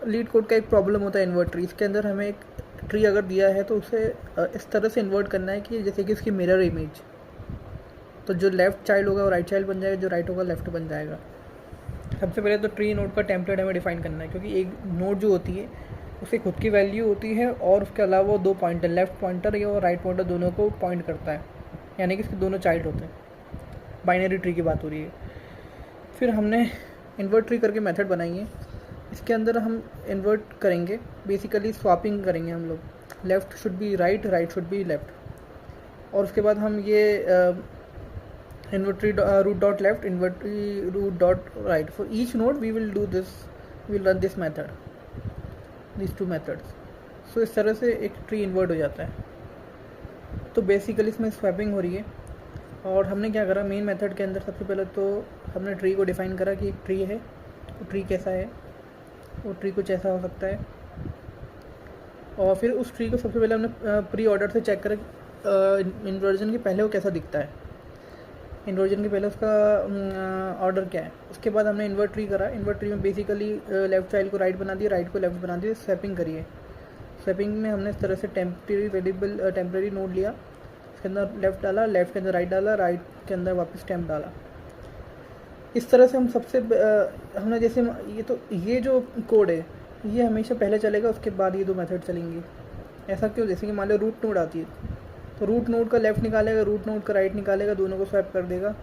Leet code का एक problem होता है इन्वर्ट ट्री। इसके अंदर हमें एक ट्री अगर दिया है तो उसे इस तरह से इन्वर्ट करना है कि जैसे कि इसकी मिरर इमेज, तो जो लेफ़्ट चाइल्ड होगा वो राइट चाइल्ड बन जाएगा, जो राइट होगा लेफ़्ट बन जाएगा। सबसे पहले तो ट्री नोड का टेम्पलेट हमें डिफाइन करना है, क्योंकि एक नोड जो होती है उसकी खुद की वैल्यू होती है और उसके अलावा वो दो पॉइंटर, लेफ़्ट पॉइंटर या राइट पॉइंटर, दोनों को पॉइंट करता है, यानी कि इसके दोनों चाइल्ड होते हैं। बाइनरी ट्री की बात हो रही है। फिर हमने इन्वर्ट ट्री करके मेथड बनाई है। इसके अंदर हम इन्वर्ट करेंगे, बेसिकली स्वैपिंग करेंगे हम लोग, left should be right, right should be left. और उसके बाद हम ये inventory root dot left, inventory root dot right. For each node we will do this, we will run this method, these two methods. So इस तरह से एक tree invert हो जाता है। तो बेसिकली इसमें स्वैपिंग हो रही है। और हमने क्या करा, मेन मेथड के अंदर सबसे पहले तो हमने ट्री को डिफ़ाइन करा कि एक ट्री है, वो ट्री कैसा है, वो ट्री कुछ ऐसा हो सकता है। और फिर उस ट्री को सबसे पहले हमने प्री ऑर्डर से चेक करा इन्वर्जन के पहले वो कैसा दिखता है, इन्वर्जन के पहले उसका ऑर्डर क्या है। उसके बाद हमने इन्वर्ट ट्री करा। इन्वर्ट ट्री में बेसिकली लेफ़्ट चाइल्ड को राइट बना दिया, राइट को लेफ़्ट बना दिया, स्वैपिंग करिए। स्वैपिंग में हमने इस तरह से टेम्परेरी नोड लिया, इसके अंदर लेफ़्ट डाला, लेफ़्ट के अंदर राइट डाला, राइट के अंदर वापस टेम्प डाला। इस तरह से हम सबसे हमने जैसे ये जो कोड है ये हमेशा पहले चलेगा, उसके बाद ये दो मेथड चलेंगी। ऐसा क्यों, जैसे कि मान लो रूट नोड आती है तो रूट नोड का लेफ़्ट निकालेगा, रूट नोड का राइट निकालेगा, दोनों को स्वैप कर देगा।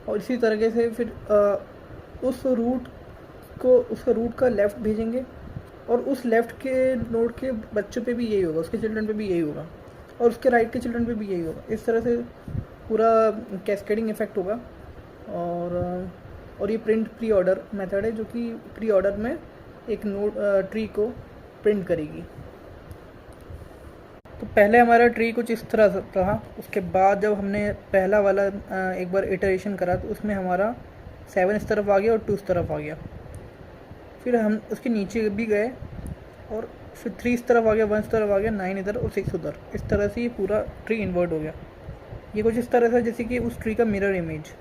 और इसी तरीके से फिर उस उसका रूट का लेफ़्ट भेजेंगे और उस लेफ़्ट के नोड के बच्चों पे भी यही होगा, उसके चिल्ड्रन पे भी यही होगा, और उसके राइट के चिल्ड्रन पे भी यही होगा। इस तरह से पूरा कैस्केडिंग इफेक्ट होगा। और ये प्रिंट प्री ऑर्डर मेथड है, जो कि प्री ऑर्डर में एक नोड ट्री को प्रिंट करेगी। तो पहले हमारा ट्री कुछ इस तरह से रहा। उसके बाद जब हमने पहला वाला एक बार इटरेशन करा तो उसमें हमारा 7 इस तरफ आ गया और 2 इस तरफ आ गया। फिर हम उसके नीचे भी गए और फिर 3 इस तरफ आ गया, 1 इस तरफ आ गया, 9 इधर और 6 उधर। इस तरह से ये पूरा ट्री इन्वर्ट हो गया। ये कुछ इस तरह से जैसे कि उस ट्री का मिरर इमेज।